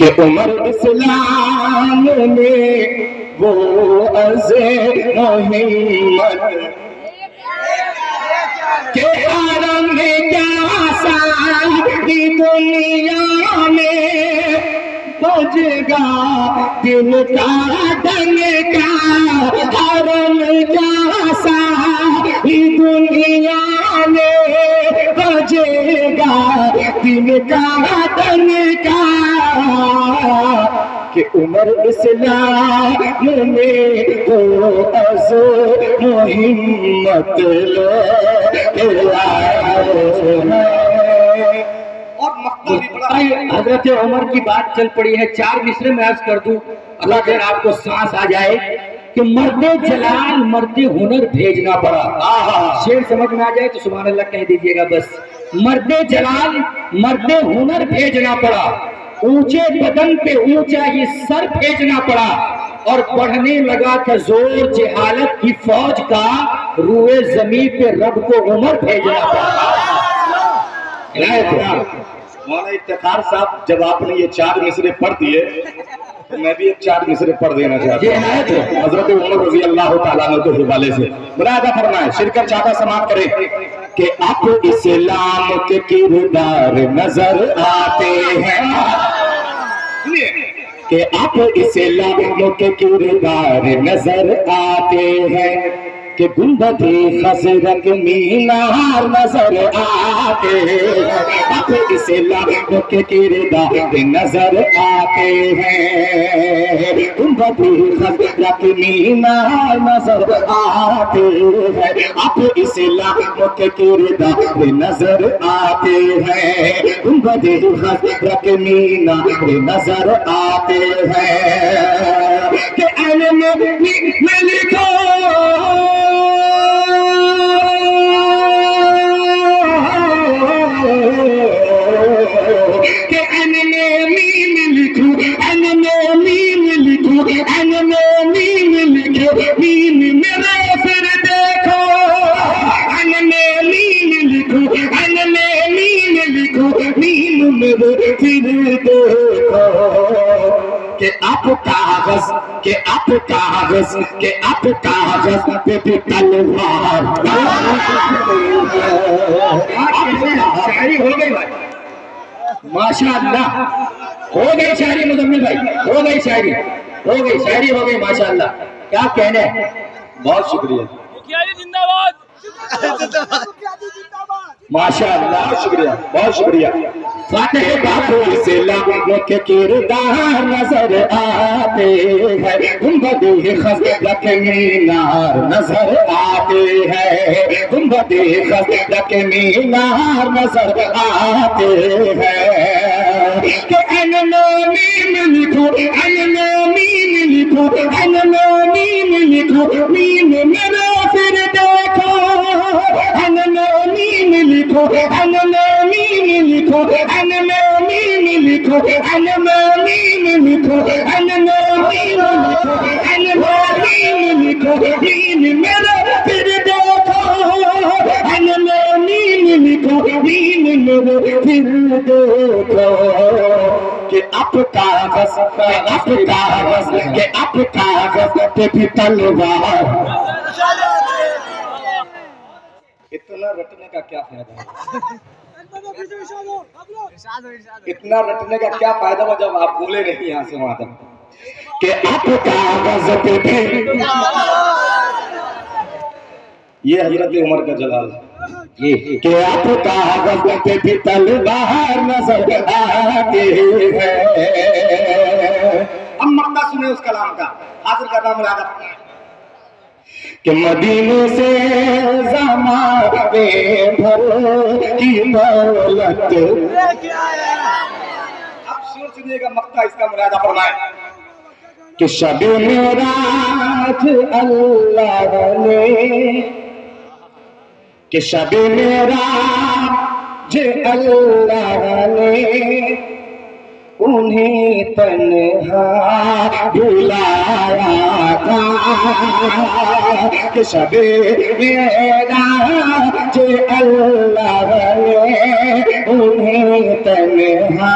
कि उमर इस्लाम में वो अज़े मोहम्मद के आरम में क्या सारी दुनिया में बजेगा दिल का डंका, आरम क्या सारी दुनिया में बजेगा दिल का डंका कि उमर इस्लाम में वो अज़ो मोहम्मद हजरत उमर की बात चल पड़ी है। 4 मिसरे में अर्ज कर दूं, अल्लाह के आपको सांस आ जाए कि मर्दे जलाल मर्दे हुनर भेजना पड़ा। शेर समझ में आ जाए तो सुभान अल्लाह कह दीजिएगा बस। मर्दे जलाल मर्दे हुनर भेजना पड़ा, ऊंचे बदन पे ऊंचा ये सर भेजना पड़ा, और बढ़ने लगा था जोर जहालत की फौज का, रूए जमीन पे रब को उमर भेजना पड़ा। मौलाना इफ्तिखार साहब, जब आपने ये 4 मिसरे पढ़ दिए तो मैं भी एक 4 मिसरे पढ़ देना चाहता हूँ हजरत उमर रज़ी अल्लाह तआला अन्हु के हवाले से। मुरादा फरमाए, शिरकत चाहता समाप्त करे कि आप इस्लाम के किरदार नजर आते हैं, कि आप इस्लाम के किरदार नजर आते हैं, कि गुंबदे खज़रत मीनार नजर आते हैं, आप इस्लाम के किरदार नजर आते हैं, गुंबदे खज़रत मीनार नजर आते हैं, आप इस्लाम के किरदार नजर आते हैं, गुंबदे खज़रत मीनार नजर आते हैं, कि में लिखो आप कागज पे भी तलवार। शायरी हो गई भाई, माशाअल्लाह हो गई शायरी। मुजम्मिल भाई हो गई शायरी, हो गई शायरी, हो गई माशाअल्लाह। क्या कहने, बहुत शुक्रिया, जिंदाबाद माशाअल्लाह, शुक्रिया, बहुत शुक्रिया। फातिह बापू से लामों के किरदार नजर आते हैं, गुंबदे खज़रत मीनार नजर आते हैं, गुंबदे खज़रत मीनार नजर आते हैं, कि अनमोनी में लिखो, अनमोनी में लिखो, अनमोनी में लिखो, मीम मेरा फिर देखो, अनमोनी में लिखो, अनमोनी में लिखो, अनमोनी में लिखो, अनमोनी में लिखो, अनमोनी में लिखो, अनमोनी में लिखो, मीम मेरा फिर देखो, अनमोनी में लिखो, मीम मेरा फिर देखो, कि आप कागज पे भी तलवार। इतना रटने का क्या फायदा, इतना रटने का क्या फायदा हुआ जब आप बोले नहीं यहाँ से वहां तक, कि आप कागज पे भी। ये हजरत उमर का जलाल है, ये कि आप कागज पे भी तलवार नजर आते हैं। हम मक्ता सुने उस कलाम का, हाजिर का नाम मुरादा कि मदीने से ज़माने भर की दौलत। अब शेर सुनिएगा मक्ता, इसका मुरादा फरमाए कि शब मेराज अल्लाह ने, कि शब मेराज अल्लाह ने उन्हें तन्हा भुलाया था कि शबे मेराज अल्लाह ने उन्हें तन्हा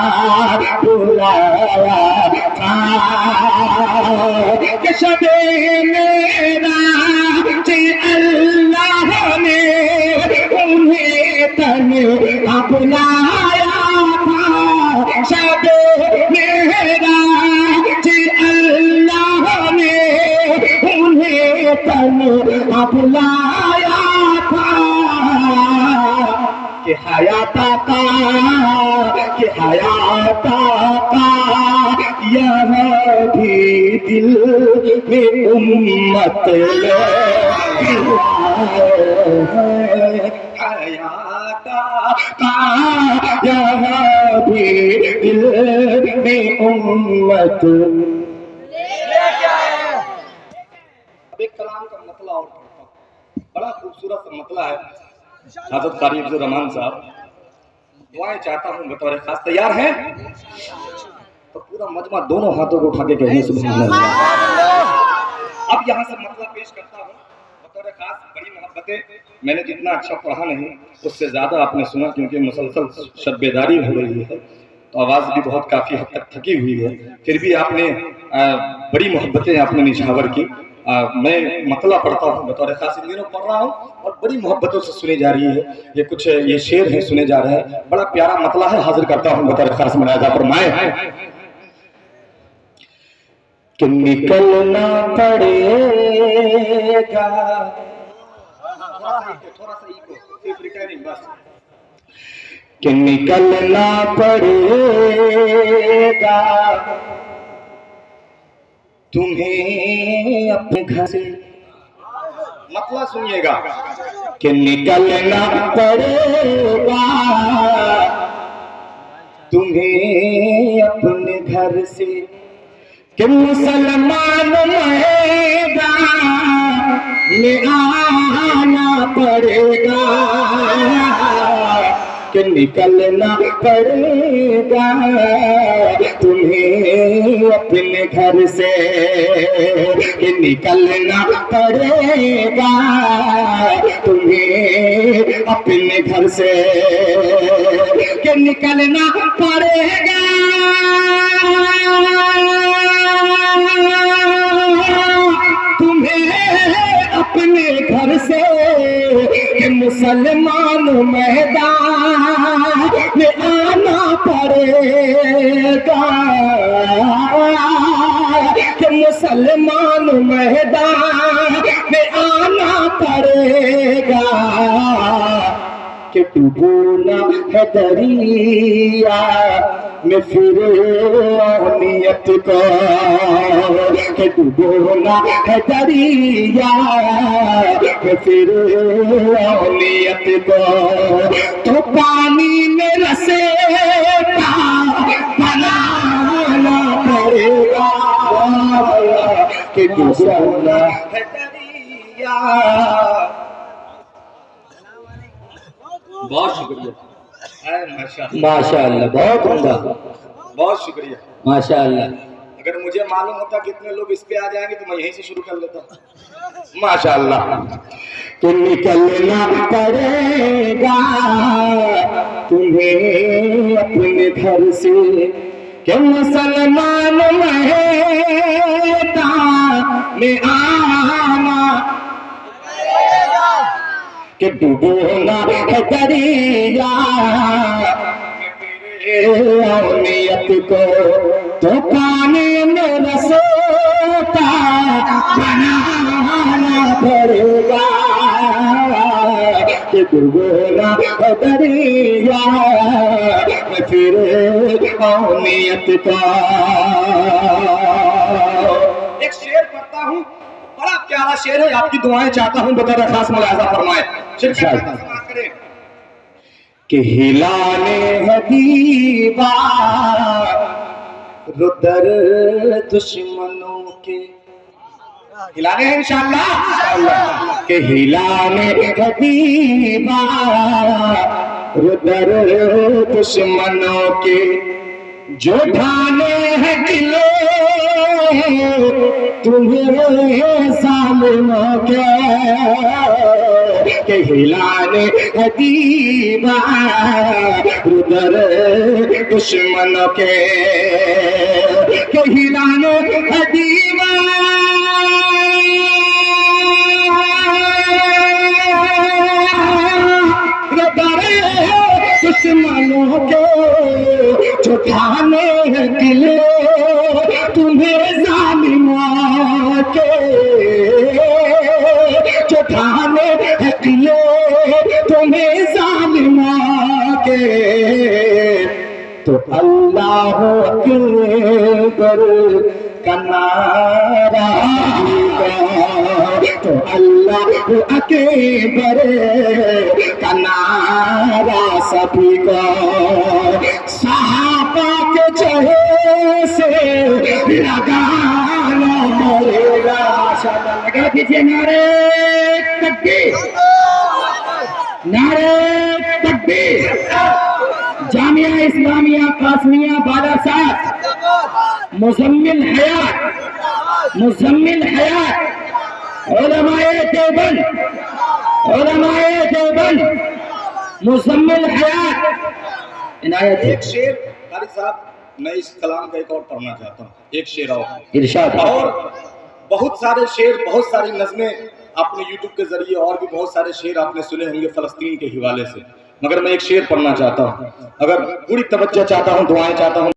भुलाया था कि शबे मेराज अल्लाह ने उन्हें तन्हा भुलाया था। शबे मेराज अल्लाह ने उन्हें तन्हा भुलाया था कि हयाता का यहाँ भी दिल में उम्मत हयाता का यहाँ भी दिल में उम्मत। अब एक कलाम का मतला और पढ़ता हूँ, बड़ा खूबसूरत मतला है। हज़रत कारी अब्दुल रहमान साहब, दुआएं चाहता हूँ बतौर खास। तैयार हैं? तो पूरा मजमा दोनों हाथों को उठा के कहिए सुभान अल्लाह। अब यहाँ से मतला पेश करता हूँ बतौर खास। बड़ी मोहब्बतें मैंने जितना अच्छा पढ़ा नहीं उससे ज़्यादा आपने सुना, क्योंकि मुसलसल शब्बेदारी हो रही है तो आवाज़ भी बहुत काफ़ी हद तक थकी हुई है। फिर भी आपने बड़ी मोहब्बतें आपने निछावर की। मैं मतला पढ़ता हूँ बतौर खास, इन दिनों पढ़ रहा हूँ और बड़ी मोहब्बतों से सुनी जा रही है। ये कुछ ये शेर है सुने जा रहे हैं, बड़ा प्यारा मतला है, हाजिर करता हूँ बतौर खास। मुलाज़ा फरमाए कि निकलना पड़ेगा, थोड़ा सा इको, रिटर्निंग बस, कि निकलना पड़ेगा तुम्हें अपने घर से। मतलब सुनिएगा कि निकलना पड़ेगा तुम्हें अपने घर से, कि मुसलमान मैदान में आना पड़ेगा, कि निकलना पड़ेगा तुम्हें अपने घर से, कि निकलना पड़ेगा तुम्हें अपने घर से, कि निकलना पड़ेगा तुम्हें अपने घर से, कि मुसलमान मैदान में आना पड़ेगा, कि मुसलमान मैदान में आना पड़ेगा, कि डूबोना है दरिया में फिर नियत को, कि डूबोना है दरिया में फिर नियत को, तो पानी में रसे बनाना पड़ेगा, कि डूबोना है दरिया। बहुत शुक्रिया, माशाअल्लाह, बहुत उम्दा, बहुत शुक्रिया, माशाअल्लाह। अगर मुझे मालूम होता कितने लोग इस पे आ जाएंगे तो मैं यहीं से शुरू कर लेता। माशाअल्लाह। तो निकलना पड़ेगा तुम्हें अपने घर से, कि मुसलमान मैदान में आना, कि डूबोना है दरिया नियत को, तो पानी में रसोता बनाना पड़ेगा, कि डूबोना है दरिया फिर नियत का। एक शेर पढ़ता हूँ, बड़ा प्यारा शेर है, आपकी दुआएं चाहता हूँ बता खास। मुलाज़ा फरमाए कि हिलाने है दीवार रुदर दुश्मनों के, हिलाने हैं इंशाअल्लाह, कि हिलाने है दीवार रुदर दुश्मनों के, जो ठाने हैं किले तुम्हें सामनों के हिलाने है दीवार रुदर दुश्मनों के हिलाने है दुश्मनों के जो ठाने हैं किले तुम्हें जालिमों के जो ठाने हैं किले तुम्हें जालिमों के तो अल्लाह अकबर का नारा तो अल्लाह अकबर का नारा सभी को सहाबा के चेहरे से लगाना पड़ेगा। लगा दीजिए नारे तकबीर, नारे तकबीर। जामिया इस्लामिया कासमिया बालासात मुजम्मिल हयात उलमाए देवबंद मुजम्मिल हयात इनायत। एक शेर कारी साहब, मैं इस कलाम का एक और पढ़ना चाहता हूँ, एक शेर और इरशाद। और बहुत सारे शेर, बहुत सारी नज़में आपने यूट्यूब के जरिए और भी बहुत सारे शेर आपने सुने होंगे फलस्तीन के हवाले से, मगर मैं एक शेर पढ़ना चाहता हूँ। अगर पूरी तवज्जो चाहता हूँ, दुआएं चाहता हूँ।